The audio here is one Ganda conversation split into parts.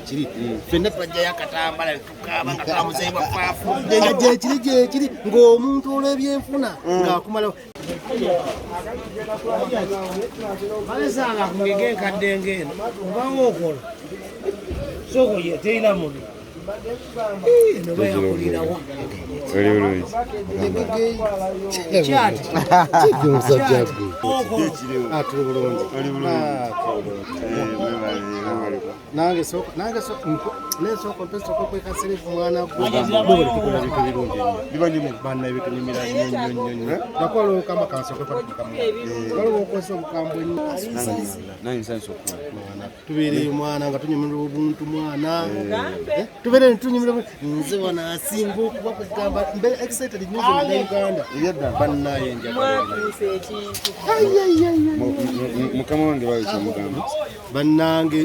kiri fenna twajja yakatambala tukaba nga twamuzeebwa faafu nga gyekiri ng'omuntu olw'ebyenfuna ng'akumalawo balesanga kungege enkadde ng'eno obawo okola soko yeteina muno noba yakulirawa oli bulungi kyati tuli bulungi nange nesooka mpesooka okwekasirifu mwana gwe tukola bintu birungi banna ebitunyumira nnyo nakola okamba kansookwewaliwo okozesa obukambwe tubeere mwana nga tunyumirwa obuntu mwana tubeere nitunyumirwa nze wana asinga okuba kugamba mbere excited nnyo zonna Uganda bannaye mukama wange bakyamugamba bannange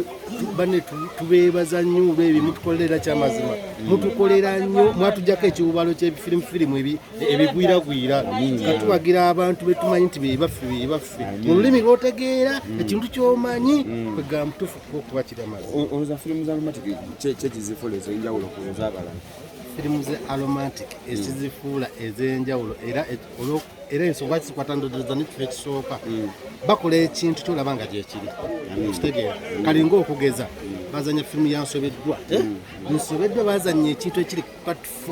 banne tubeebaza nnyo olw'ebyo mutukolera kyamazima mutukolera nnyo mwatujjako ekiwubalo ky'ebifirimu ebigwiragwira nga tuwagira abantu betumanyi nti bebaffe mu lulimi lw'otegeera ekintu ky'omanyi kwegamba mutuufu okuba kiri amazima. Olowooza firimu za romantic kyekizifuula ez'enjawulo ku z'abalala? Firimu ze aromantic ezizifuula ez'enjawulo era ensonga kizikwata ndowooza nitufe ekisooka bakola ekintu kyolaba nga gyekiri kitegeera kalinga okugeza bazanya firimu ya Nsobeddwa bazanya ekintu ekiri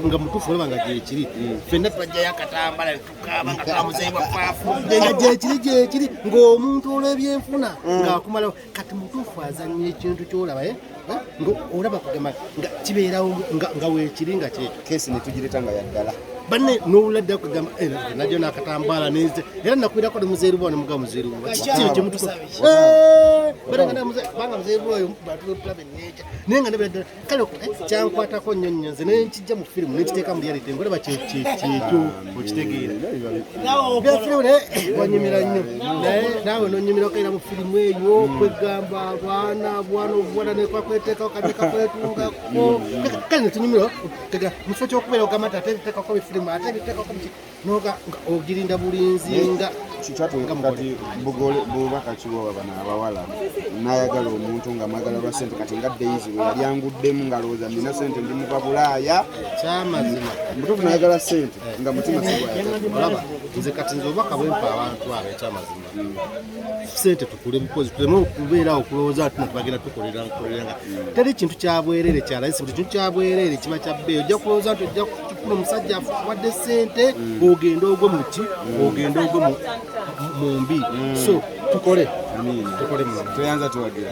nga mutuufu olaba nga gyekiri fenna twajja yakatambala tukaba nga twamuzeebwa faafu nga gyekiri ng'omuntu olw'ebyenfuna ng'akumalawo kati mutuufu azanya ekintu kyolaba olaba kugamba nga kibeerawo nga weekiri nga kyekyo kesi netugireta nga yaddala banne n'obuladde kugamba najjo nakatambala neze era nakwirako ne muzeeru bwa ne muga muzeeru bwa kiki kyemutuko banga muzeeru oyo batulabe neja naye nga nebadde kale kyankwatako nnyo nze nenkijja mu firimu nekiteeka mu reality ngolaba kyekyo okitegeera bya firimu naye wanyumira nnyo naye naawe nonyumira okaira mu firimu eyo kwegamba bwana nekwakweteekako kadekakweetungako kale netunyumira tega mufo kyokubeera ogamba ati ate biteekako bifirimu ate biteekako noga ogirinda bulinzi nga kati bubaka kiboba bana abawala nayagala omuntu nga mwagala lwa sente kati nga Daisy bwe yali anguddemu ngalowooza nina sente ndimuva Bulaaya kyamazima mutuufu nayagala sente nga mutima sigwalaba nze kati nze obubaka bwempa abantu abo ekyamazima sente tukule bukozi tuleme okubeera okulowooza ati natubagenda tukolera teri kintu kyabwerere kyalayisi buli kintu kyabwerere kiba kyabbeeyi ojja kulowooza nti ojja kukifuna omusajja afuwadde sente ogenda ogwe muki ogenda ogwe mu mbi so tukole toyanza tuwagira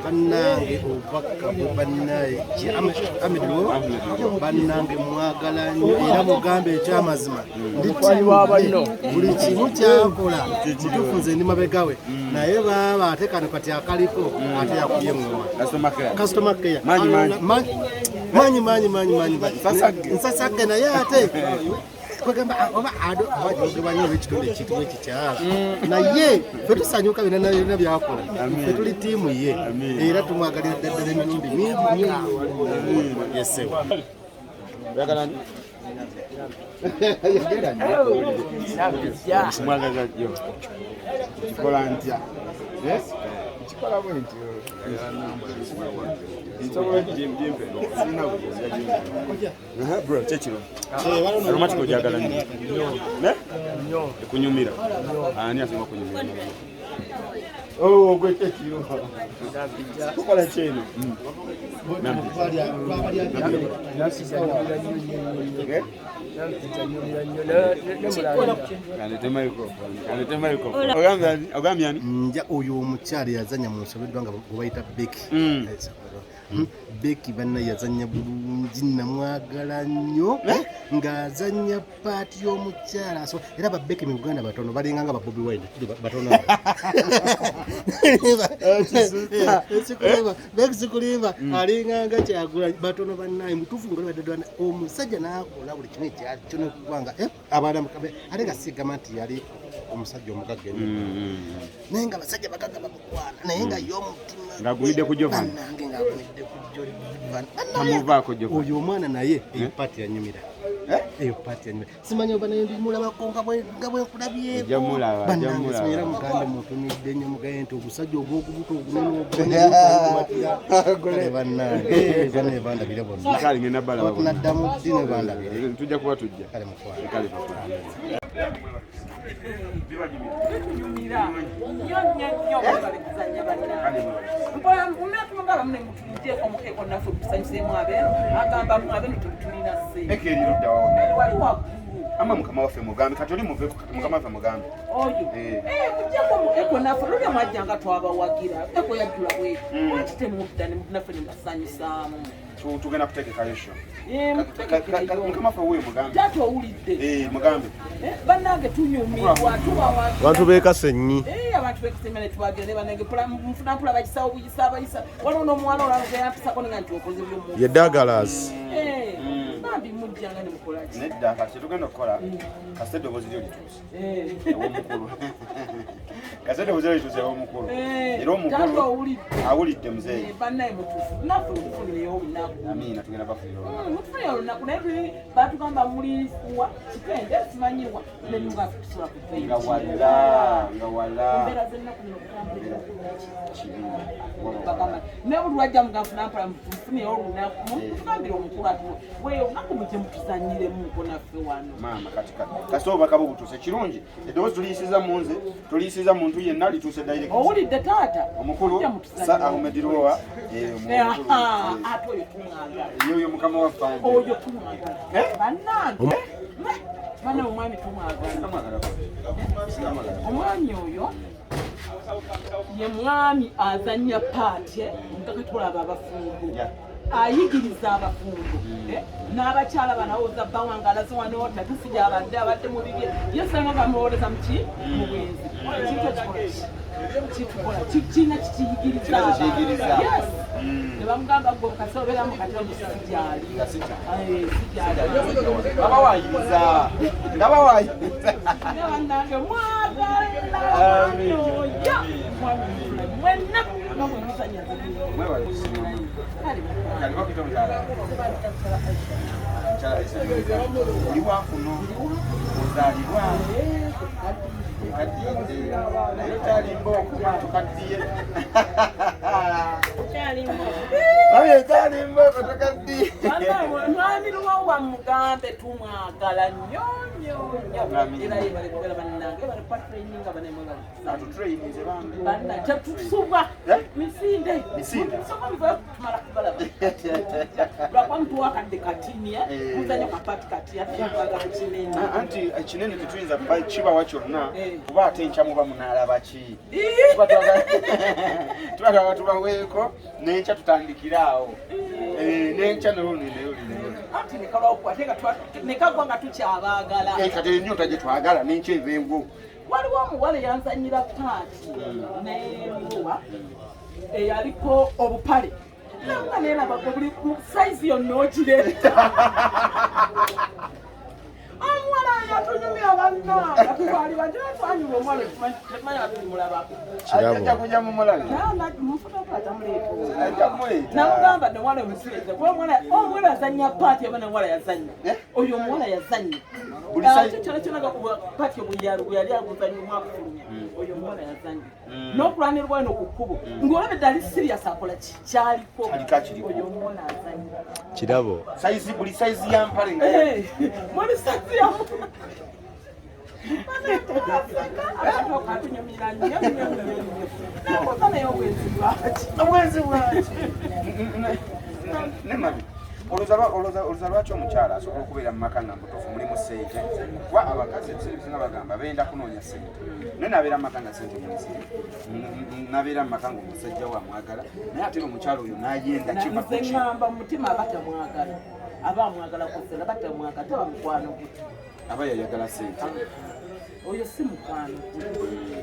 bannange obubaka bwe bannange mwagala nnyo era mugambe ekyamazima buli kimu kyakola mutuufu nze ndi mabegawe naye baaba ate kano kati akaliko ate yakubye ngoma customer care manyi nsasage naye ate kwegamba oba abajogebanya olw'ekitundu ekiyitibwa ekikyala naye fe tusanyuka byonna byakola fe tuli ttiimu ye era tumwagalira ddala emirundi mingi yesewa mwagaza jjo kikola ntya kikola bwe ntyo bro kyekiro aromatic ojagala nnyo ekunyumira ani asinga okunyumira gwe kyekiro kukola kyeno ogambye ani nja oyo omukyala yazanya mu Nsobeddwa nga gwe bayita Becky Becky banna yazanya bulungi namwagala nnyo ng'azanya paati y'omukyala era ba Becky mu Uganda batono balinga nga ba Bobi Wine batono Becky sikulimba alinga nga Kyagulanyi batono bannaye mutuufu ng'olibadde omusajja n'akola buli kimu ekyakyo n'okubanga abaana ate nga sigamba nti yali omusajja omugagga ennyo naye nga abasajja bagagga bamukwana naye nga y'omutima ng'agumidde ku Jovan nange ng'agumidde ku Jovan tamuvaako Jovan oyo omwana naye eyo paati yanyumira eyo pati yanyu simanyi oba naye ndimulabako nga bwenkulabyeko Jamulaba. era mugambe mutumidde nnyo mugaye nti omusajja ogwokubuto ogunene bannange bandabire bonna Kale ngenda balaba. tunaddamu ddi ne bandabire Tujja kuba tujja. kale mutwale Kale. Ekeriro dawo. Ama mukama waffe mugambe katoli muve mukama waffe mugambe. Oyo. Kujjako eko nafu lulya mwajjanga twabawagira. Eko yajjula bwe. Mwatite mudda ne naffe ne mbasanyusaamu. Tugenda kutegeka lesho. Mutegekerayo. Mukama waffe wuyo mugambe. Taata owulidde. Mugambe. Bannange tunyumirwa tubawa. abantu beekasenyi Abantu bekisemene twagende banenge mfuna mpula bakisawo buyisa abayisa waliwo n'omuwala olala yatusako nga nti okoze byomu ye dagalasi bambi mujjanga ne mukolaki Nedda kati tugenda okukola kasete eddoboozi lyo lituuse. Ew'omukulu. Kasete eddoboozi lyo lituuse ew'omukulu. Era omukulu awulidde muzeeyi. bannaye mutuufu naffe mutufunireyo olunaku Amiina tugenda bafunira olunaku. mutufunire olunaku naye tuli batugamba muliwa kitende simanyiwa nenyunga tusobola Nga wala. embeera z'ennaku zino kutambulira Kibiina. naye buli lwajja muganfuna mpala mufunire olunaku mutugambire omukulu atuwe weyo olunaku mujje mutuzanyiremuko naffe wano Maama kasita obubaka bwo butuuse kirungi eddoboozi tuliyisiza mu nze tuliyisiza muntu yenna lituuse direct. owulidde taata Omukulu Ahmed Rowa ate oyo tumwagala yoyo mukama waffe oyo tumwagala bannange bana omwami tumwagala omwami oyo ye mwami azanya paati nga katulaba abafumbo ayigiriza abafumbo n'abakyala banawoza bawangalaze wanoota tusigyabadde abadde mu bibye yesanga bamuwoleza muki mu bwenzi kitukola kiina kikiyigiriza nebamugamba gwe kasi obeera mu katono sijaali ndabawayiriza nebannange mwagala oya mwenna nga mwemusanyaza oli wakuno ozaalibwa kadinde naye kyalimba okuba tukaddiye aye kyalimba oko tukaddiye mwami luwawa mugambe tumwagala nnyo era yebalekubera bannange bali patraininga banemwe atutrainize bambi banna tetusuba misinde Misinde. tumala kubalaba lwakuba mutuwakadde katini muzanyo kapati kati atuyagala kinene anti ekinene tetuyinza kibawa kyonna kuba ate enkya muba munaalaba ki tuba twaba tubaweeko n'enkya tutandikira awo n'enkya noluneneyoli anti nekagwa nga tukyabaagala kati enyota gye twagala n'enkya evengo waliwo omuwala yanzanyira paati nemuwa eyaliko obupale nanga nenabako buli saizi yonna ogireta omuwala ayo atunyumira bannanga twali bajira twanyuma omuwala tetumanyi batumulabako ajja kuja mumulabe namugamba newala omusireza omuwala azanya paati aba newala yazanya oyo omuwala yazanya ate kyona kyona gakuba paati bwe yali aguzanya omwaka fulumya oyo omuwala yazanya n'okulanirwa eno ku kkubo ng'olabedde ali sirias akola kikyaliko oyo omuwala azanya kirabo saizi buli saizi ya mpale muli saizi ya katunyumira nnyo nakoza naye obwenzi bwaki obwenzi bwaki nemabi olowooza lwaki omukyala asobola okubeera mu maka nga mbutuufu mulimu sente kuba abakazi ebisinga bagamba beenda kunoonya sente naye nabeera mu maka nga sente mulizire nabeera mu maka nga omusajja wamwagala naye ate omukyala oyo nayenda kiva nze ŋŋamba mu mutima abatamwagala aba amwagala kusera batamwagala taba mukwano gwe aba yayagala sente oyo si mukwano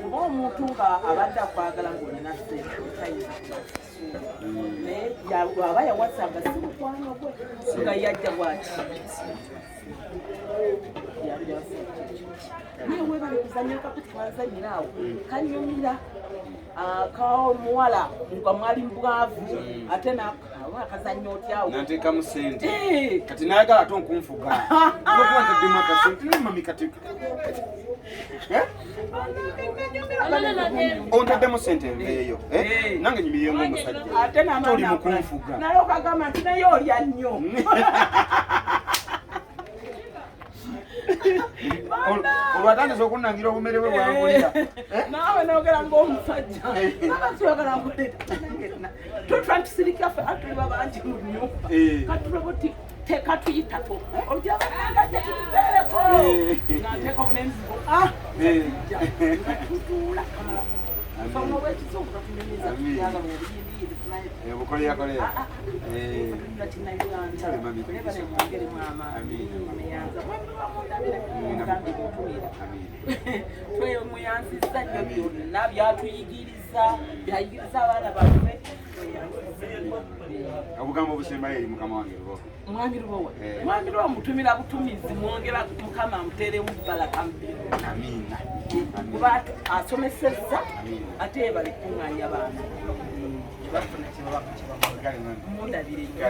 kuba omuntu nga abadde akwagala ng'olina ssente tayinza naye aba yawasanga si mukwano gwe nga yajja bwaki naye webale kuzanya akakuti kazanyira awo kanyumira kaomuwala nga mwali mbwavu ate akazanya otyawo nanteekamu ssente kati nayagala ate onkunfuga olwokuba ntaddemu akasente nemami kati ontaddemu ssente enveeyo nange nyumiriyemu omusajja toli mukunfuga naye okagamba nti naye olya nnyo olwatandisa okunangira obumere bwe bwangulira naawe nogera ngaomusajja abasiwagala tutwantusirikaffe atuliba bangi mu nyumba katuloboti tekatuyitako ojabanagaja tututereko ngateka bunenzigo tutuula twemuyansiza nnyo byonna byatuyigiriza byayigiriza abaana baffe obugambo obusembayo eri mukama wange lubo mwangi lubowa mwangi lubo mutumira butumizi mwongera mukama muteremu bbalaga amiina kuba asomesezza ate ebale kuŋŋanya baana bafuna kye babako kye bamundabire nnyo